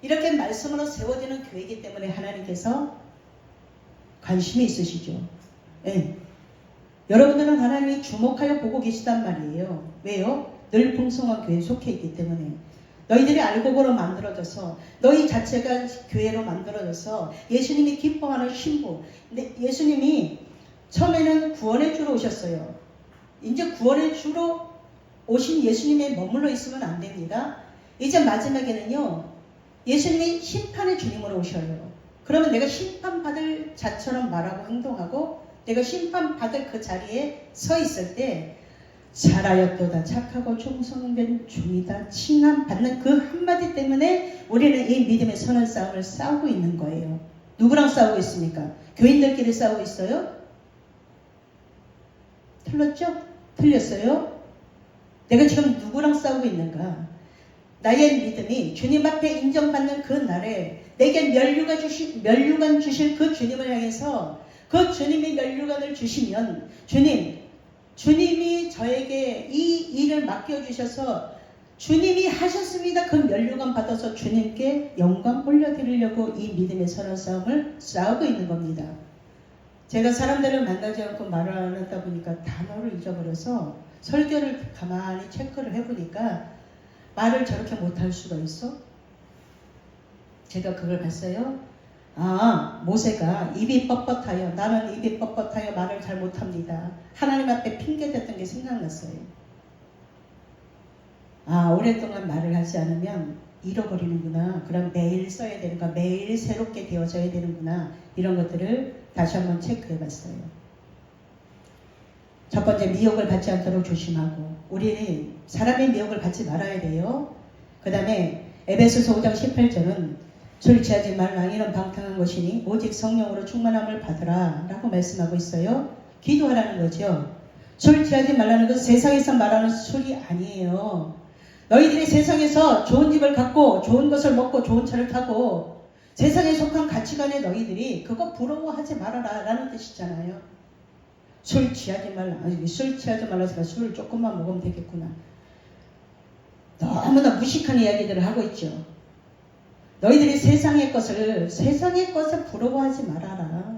이렇게 말씀으로 세워지는 교회이기 때문에 하나님께서 관심이 있으시죠. 네. 여러분들은 하나님이 주목하여 보고 계시단 말이에요. 왜요? 늘 풍성한 교회에 속해 있기 때문에. 너희들이 알곡으로 만들어져서 너희 자체가 교회로 만들어져서 예수님이 기뻐하는 신부. 예수님이 처음에는 구원의 주로 오셨어요. 이제 구원의 주로 오신 예수님에 머물러 있으면 안 됩니다. 이제 마지막에는요. 예수님이 심판의 주님으로 오셔요. 그러면 내가 심판받을 자처럼 말하고 행동하고 내가 심판받을 그 자리에 서 있을 때 잘하였도다 착하고 충성된 종이다 칭함받는 그 한마디 때문에 우리는 이 믿음의 선한 싸움을 싸우고 있는 거예요. 누구랑 싸우고 있습니까? 교인들끼리 싸우고 있어요? 틀렸죠? 틀렸어요? 내가 지금 누구랑 싸우고 있는가? 나의 믿음이 주님 앞에 인정받는 그 날에 내게 면류관 주실 그 주님을 향해서 그 주님이 면류관을 주시면 주님이 저에게 이 일을 맡겨주셔서 주님이 하셨습니다. 그 면류관 받아서 주님께 영광 올려드리려고 이 믿음의 선한 싸움을 싸우고 있는 겁니다. 제가 사람들을 만나지 않고 말을 안 하다 보니까 단어를 잊어버려서 설교를 가만히 체크를 해보니까 말을 저렇게 못할 수가 있어? 제가 그걸 봤어요. 모세가 입이 뻣뻣하여 나는 입이 뻣뻣하여 말을 잘 못합니다. 하나님 앞에 핑계댔던 게 생각났어요. 오랫동안 말을 하지 않으면 잃어버리는구나. 그럼 매일 써야 되는가? 매일 새롭게 되어져야 되는구나. 이런 것들을 다시 한번 체크해봤어요. 첫 번째, 미혹을 받지 않도록 조심하고 우리는 사람의 미혹을 받지 말아야 돼요. 그 다음에 에베소서 5장 18절은 술 취하지 말라 이는 방탕한 것이니 오직 성령으로 충만함을 받으라 라고 말씀하고 있어요. 기도하라는 거죠. 술 취하지 말라는 것은 세상에서 말하는 술이 아니에요. 너희들이 세상에서 좋은 집을 갖고 좋은 것을 먹고 좋은 차를 타고 세상에 속한 가치관의 너희들이 그거 부러워하지 말아라 라는 뜻이잖아요. 술 취하지 말라. 술 취하지 말라. 제가 술을 조금만 먹으면 되겠구나. 너무나 무식한 이야기들을 하고 있죠. 너희들이 세상의 것을 부러워하지 말아라.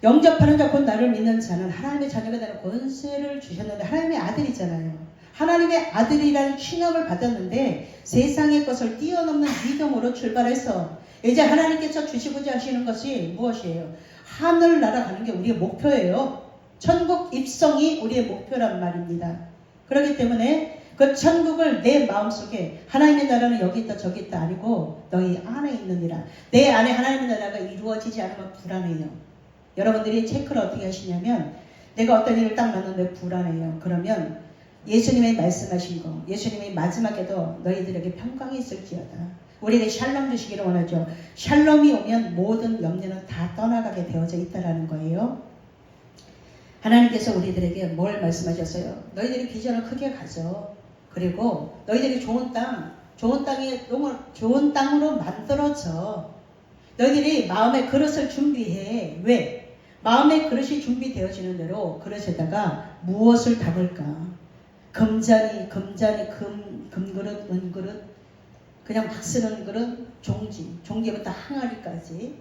영접하는 자 곧 나를 믿는 자는 하나님의 자녀가 되는 권세를 주셨는데 하나님의 아들이잖아요. 하나님의 아들이라는 칭함을 받았는데 세상의 것을 뛰어넘는 믿음으로 출발해서 이제 하나님께서 주시고자 하시는 것이 무엇이에요? 하늘 날아가는 게 우리의 목표예요. 천국 입성이 우리의 목표란 말입니다. 그렇기 때문에 그 천국을 내 마음속에 하나님의 나라는 여기 있다 저기 있다 아니고 너희 안에 있느니라. 내 안에 하나님의 나라가 이루어지지 않으면 불안해요. 여러분들이 체크를 어떻게 하시냐면 내가 어떤 일을 딱 만났는데 불안해요. 그러면 예수님이 말씀하신 거, 예수님이 마지막에도 너희들에게 평강이 있을지어다. 우리에게 샬롬 주시기를 원하죠. 샬롬이 오면 모든 염려는 다 떠나가게 되어져 있다라는 거예요. 하나님께서 우리들에게 뭘 말씀하셨어요? 너희들이 비전을 크게 가져. 그리고 너희들이 좋은 땅이 너무 좋은 땅으로 만들어져. 너희들이 마음의 그릇을 준비해. 왜? 마음의 그릇이 준비되어지는 대로 그릇에다가 무엇을 담을까? 금그릇, 은그릇, 그냥 막 쓰는 그릇, 종기부터 항아리까지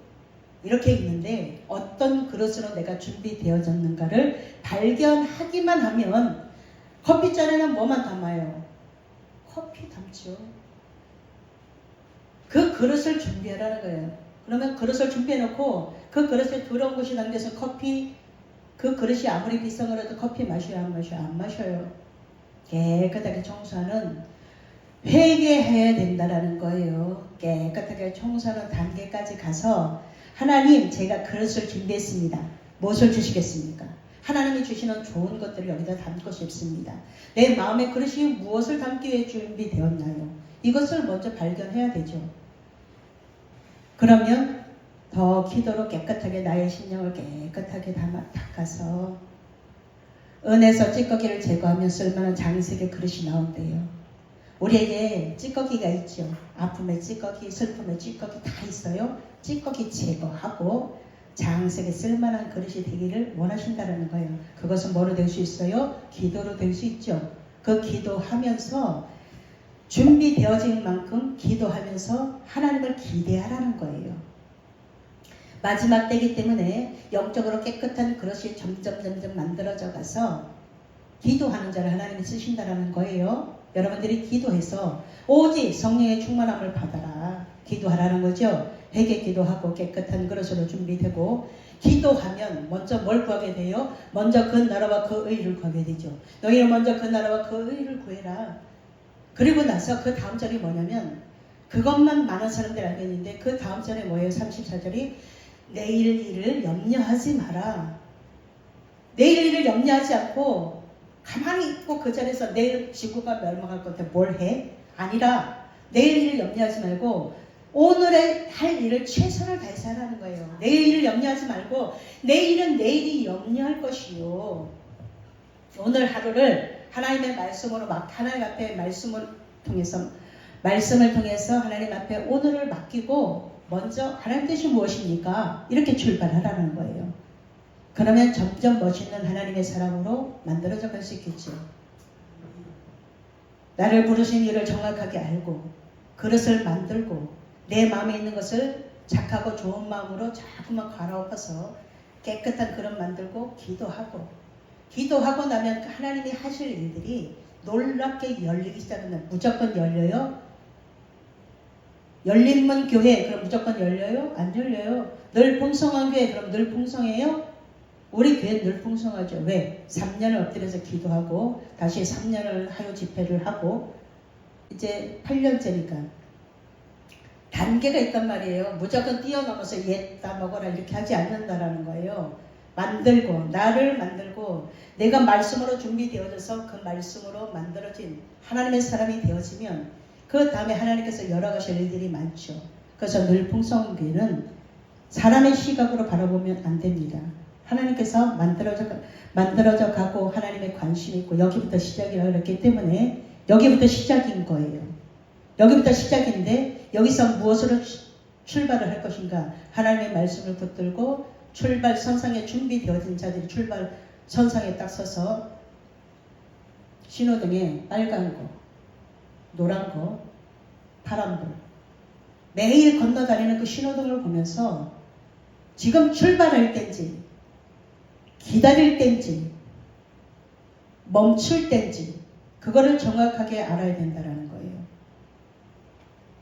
이렇게 있는데 어떤 그릇으로 내가 준비되어졌는가를 발견하기만 하면 커피잔에는 뭐만 담아요? 커피 담죠. 그 그릇을 준비하라는 거예요. 그러면 그릇을 준비해놓고 그 그릇에 더러운 것이 담겨서 그 그릇이 아무리 비싼 거라도 커피 마셔야 안 마셔요? 안 마셔요. 깨끗하게 청소하는 회개해야 된다라는 거예요. 깨끗하게 청소하는 단계까지 가서 하나님 제가 그릇을 준비했습니다. 무엇을 주시겠습니까? 하나님이 주시는 좋은 것들을 여기다 담고 싶습니다. 내 마음의 그릇이 무엇을 담기 위해 준비되었나요? 이것을 먼저 발견해야 되죠. 그러면 더 기도로 깨끗하게 나의 심령을 깨끗하게 닦아서 은에서 찌꺼기를 제거하면 쓸만한 장색의 그릇이 나온대요. 우리에게 찌꺼기가 있죠. 아픔의 찌꺼기, 슬픔의 찌꺼기 다 있어요. 찌꺼기 제거하고 장색에 쓸만한 그릇이 되기를 원하신다는 거예요. 그것은 뭐로 될 수 있어요? 기도로 될 수 있죠. 그 기도하면서 준비되어진 만큼 기도하면서 하나님을 기대하라는 거예요. 마지막 때이기 때문에 영적으로 깨끗한 그릇이 점점 만들어져 가서 기도하는 자를 하나님이 쓰신다라는 거예요. 여러분들이 기도해서 오직 성령의 충만함을 받아라. 기도하라는 거죠. 회개 기도하고 깨끗한 그릇으로 준비되고 기도하면 먼저 뭘 구하게 돼요? 먼저 그 나라와 그 의를 구하게 되죠. 너희는 먼저 그 나라와 그 의를 구해라. 그리고 나서 그 다음 절이 뭐냐면 그것만 많은 사람들이 알겠는데 그 다음 절에 뭐예요? 34절이 내일 일을 염려하지 마라. 내일 일을 염려하지 않고 가만히 있고 그 자리에서 내일 지구가 멸망할 건데 뭘 해? 아니라 내일 일을 염려하지 말고 오늘의 할 일을 최선을 다해서 하라는 거예요. 내일 일을 염려하지 말고 내일은 내일이 염려할 것이요. 오늘 하루를 하나님의 말씀으로 하나님 앞에 말씀을 통해서 하나님 앞에 오늘을 맡기고 먼저 하나님 뜻이 무엇입니까? 이렇게 출발하라는 거예요. 그러면 점점 멋있는 하나님의 사람으로 만들어져 갈 수 있겠죠. 나를 부르신 일을 정확하게 알고 그릇을 만들고 내 마음에 있는 것을 착하고 좋은 마음으로 자꾸만 갈아엎어서 깨끗한 그릇 만들고 기도하고 나면 하나님이 하실 일들이 놀랍게 열리기 시작합니다. 무조건 열려요? 열린문 교회 그럼 무조건 열려요? 안 열려요. 늘 풍성한 교회 그럼 늘 풍성해요? 우리 교회는 늘 풍성하죠. 왜? 3년을 엎드려서 기도하고 다시 3년을 하요 집회를 하고 이제 8년째니까 단계가 있단 말이에요. 무조건 뛰어넘어서 옛다 먹어라 이렇게 하지 않는다라는 거예요. 나를 만들고 내가 말씀으로 준비되어져서 그 말씀으로 만들어진 하나님의 사람이 되어지면 그 다음에 하나님께서 열어가실 일들이 많죠. 그래서 늘 풍성교회는 사람의 시각으로 바라보면 안 됩니다. 하나님께서 만들어져 가고 하나님의 관심이 있고 여기부터 시작이라고 그랬기 때문에 여기부터 시작인 거예요. 여기부터 시작인데 여기서 무엇으로 출발을 할 것인가? 하나님의 말씀을 붙들고 출발 선상에 준비되어진 자들이 출발 선상에 딱 서서 신호등에 빨간 거, 노란 거, 파란 불 매일 건너다니는 그 신호등을 보면서 지금 출발할 때인지 기다릴 때인지 멈출 때인지 그거를 정확하게 알아야 된다는 거예요.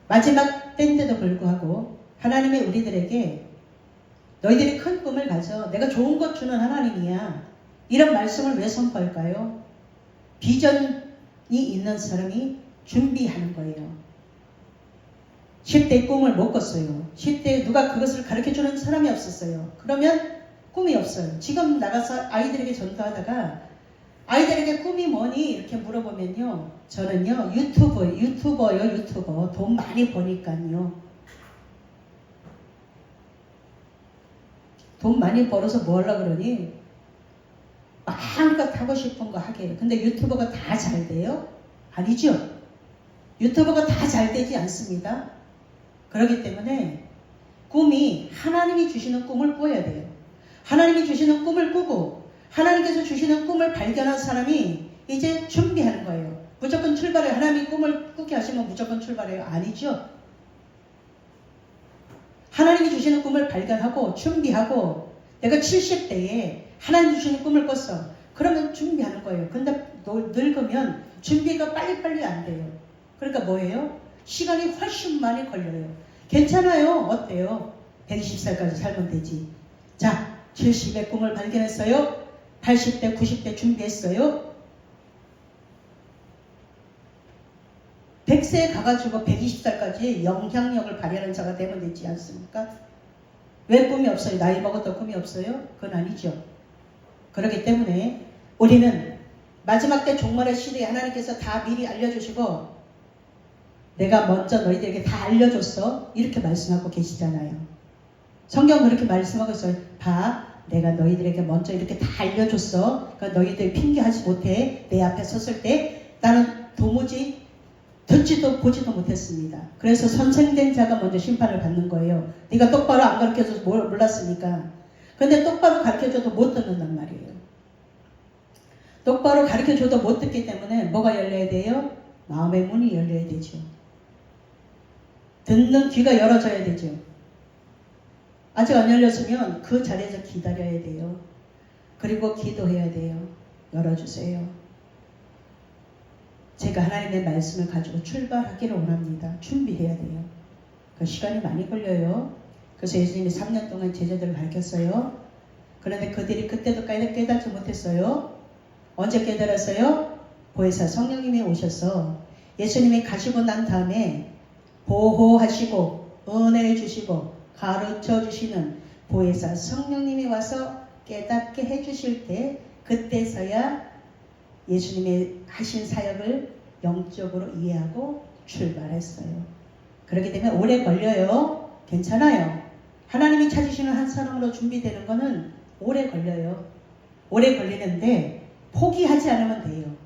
마지막 때인데도 불구하고 하나님이 우리들에게 너희들이 큰 꿈을 가져 내가 좋은 것 주는 하나님이야. 이런 말씀을 왜 선포할까요? 비전이 있는 사람이 준비하는 거예요. 10대 꿈을 못 꿨어요. 10대에 누가 그것을 가르쳐주는 사람이 없었어요. 그러면 꿈이 없어요. 지금 나가서 아이들에게 전도하다가 아이들에게 꿈이 뭐니? 이렇게 물어보면요. 저는요. 유튜버. 돈 많이 버니까요. 돈 많이 벌어서 뭐 하려고 그러니? 마음껏 하고 싶은 거 하게 해요. 근데 유튜버가 다 잘 돼요? 아니죠. 유튜버가 다 잘 되지 않습니다. 그렇기 때문에 꿈이 하나님이 주시는 꿈을 꿔야 돼요. 하나님이 주시는 꿈을 꾸고 하나님께서 주시는 꿈을 발견한 사람이 이제 준비하는 거예요. 무조건 출발해요. 하나님이 꿈을 꾸게 하시면 무조건 출발해요. 아니죠. 하나님이 주시는 꿈을 발견하고 준비하고 내가 70대에 하나님 주시는 꿈을 꿨어. 그러면 준비하는 거예요. 근데 늙으면 준비가 빨리빨리 안 돼요. 그러니까 뭐예요? 시간이 훨씬 많이 걸려요. 괜찮아요. 어때요? 120살까지 살면 되지. 자, 70의 꿈을 발견했어요. 80대, 90대 준비했어요. 100세에 가가지고 120살까지 영향력을 발휘하는 자가 되면 되지 않습니까? 왜 꿈이 없어요? 나이 먹어도 꿈이 없어요? 그건 아니죠. 그렇기 때문에 우리는 마지막 때 종말의 시대에 하나님께서 다 미리 알려주시고 내가 먼저 너희들에게 다 알려줬어. 이렇게 말씀하고 계시잖아요. 성경은 그렇게 말씀하고 있어요. 봐, 내가 너희들에게 먼저 이렇게 다 알려줬어. 그러니까 너희들 핑계하지 못해. 내 앞에 섰을 때 나는 도무지 듣지도 보지도 못했습니다. 그래서 선생된 자가 먼저 심판을 받는 거예요. 네가 똑바로 안 가르쳐줘서 몰랐으니까. 근데 똑바로 가르쳐줘도 못 듣는단 말이에요. 똑바로 가르쳐줘도 못 듣기 때문에 뭐가 열려야 돼요? 마음의 문이 열려야 되죠. 듣는 귀가 열어져야 되죠. 아직 안 열렸으면 그 자리에서 기다려야 돼요. 그리고 기도해야 돼요. 열어주세요. 제가 하나님의 말씀을 가지고 출발하기를 원합니다. 준비해야 돼요. 그 시간이 많이 걸려요. 그래서 예수님이 3년 동안 제자들을 가르쳤어요. 그런데 그들이 그때도 깨닫지 못했어요. 언제 깨달았어요? 보혜사 성령님이 오셔서 예수님이 가시고 난 다음에 보호하시고 은혜 주시고 가르쳐 주시는 보혜사 성령님이 와서 깨닫게 해주실 때 그때서야 예수님의 하신 사역을 영적으로 이해하고 출발했어요. 그렇기 때문에 오래 걸려요. 괜찮아요. 하나님이 찾으시는 한 사람으로 준비되는 거는 오래 걸려요. 오래 걸리는데 포기하지 않으면 돼요.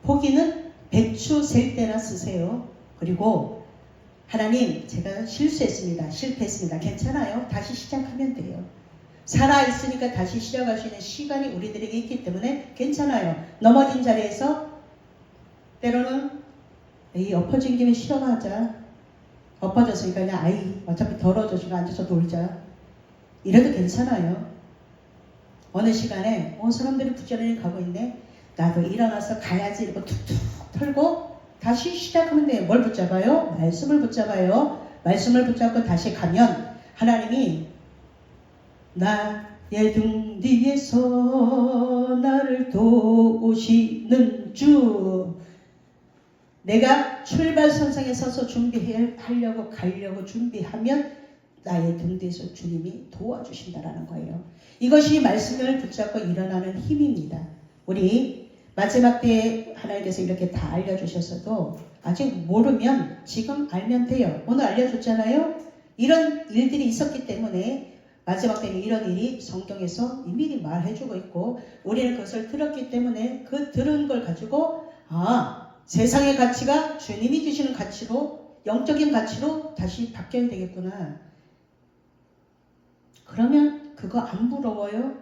포기는 배추 셀 때나 쓰세요. 그리고 하나님, 제가 실수했습니다. 실패했습니다. 괜찮아요. 다시 시작하면 돼요. 살아있으니까 다시 시작할 수 있는 시간이 우리들에게 있기 때문에 괜찮아요. 넘어진 자리에서 때로는 이 엎어진 김에 쉬어가자. 엎어졌으니까 그냥 아이 어차피 더러워져서 앉아서 놀자. 이래도 괜찮아요. 어느 시간에 사람들이 부지런히 가고 있네. 나도 일어나서 가야지 이러고 툭툭 털고 다시 시작하면 돼요. 뭘 붙잡아요? 말씀을 붙잡아요. 말씀을 붙잡고 다시 가면 하나님이 나의 등 뒤에서 나를 도우시는 주, 내가 출발선상에 서서 준비하려고 가려고 준비하면 나의 등 뒤에서 주님이 도와주신다라는 거예요. 이것이 말씀을 붙잡고 일어나는 힘입니다. 우리 마지막 때에 하나님께서 이렇게 다 알려주셨어도 아직 모르면 지금 알면 돼요. 오늘 알려줬잖아요. 이런 일들이 있었기 때문에 마지막 때는 이런 일이 성경에서 미리 말해주고 있고 우리는 그것을 들었기 때문에 그 들은 걸 가지고 세상의 가치가 주님이 주시는 가치로, 영적인 가치로 다시 바뀌어야 되겠구나. 그러면 그거 안 부러워요?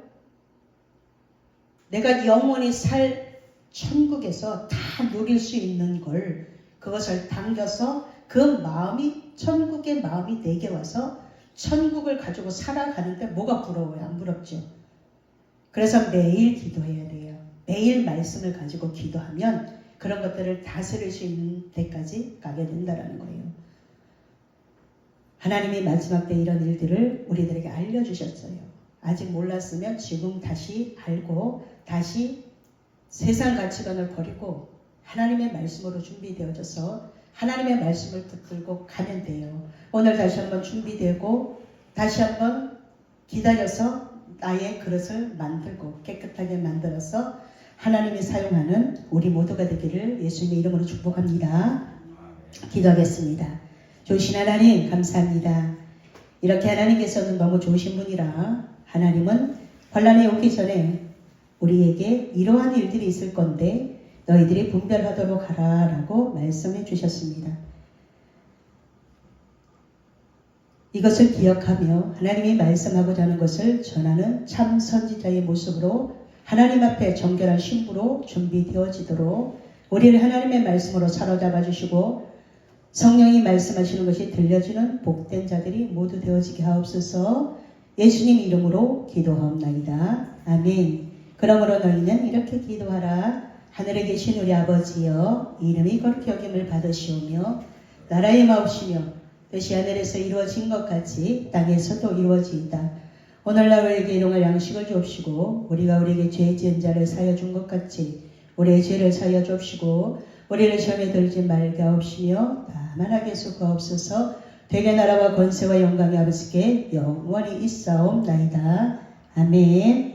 내가 영원히 살 천국에서 다 누릴 수 있는 걸, 그것을 당겨서 그 마음이, 천국의 마음이 내게 와서 천국을 가지고 살아가는데 뭐가 부러워요? 안 부럽죠? 그래서 매일 기도해야 돼요. 매일 말씀을 가지고 기도하면 그런 것들을 다스릴 수 있는 데까지 가게 된다는 거예요. 하나님이 마지막 때 이런 일들을 우리들에게 알려주셨어요. 아직 몰랐으면 지금 다시 알고 다시 세상 가치관을 버리고 하나님의 말씀으로 준비되어져서 하나님의 말씀을 붙들고 가면 돼요. 오늘 다시 한번 준비되고 다시 한번 기다려서 나의 그릇을 만들고 깨끗하게 만들어서 하나님이 사용하는 우리 모두가 되기를 예수님의 이름으로 축복합니다. 기도하겠습니다. 좋으신 하나님 감사합니다. 이렇게 하나님께서는 너무 좋으신 분이라 하나님은 환난에 오기 전에 우리에게 이러한 일들이 있을 건데 너희들이 분별하도록 하라 라고 말씀해 주셨습니다. 이것을 기억하며 하나님이 말씀하고자 하는 것을 전하는 참 선지자의 모습으로 하나님 앞에 정결한 신부로 준비되어지도록 우리를 하나님의 말씀으로 사로잡아 주시고 성령이 말씀하시는 것이 들려지는 복된 자들이 모두 되어지게 하옵소서. 예수님 이름으로 기도하옵나이다. 아멘. 그러므로 너희는 이렇게 기도하라. 하늘에 계신 우리 아버지여, 이름이 거룩히 여김을 받으시오며 나라의 마옵시며 뜻이 하늘에서 이루어진 것 같이 땅에서도 이루어지이다. 오늘날 우리에게 일용할 양식을 주옵시고 우리가 우리에게 죄 지은 자를 사하여 준 것 같이 우리의 죄를 사하여 주옵시고 우리를 시험에 들지 말게 하옵시며 다만 하게 수고하옵소서. 되게 나라와 권세와 영광이 아버지께 영원히 있사옵나이다. 아멘.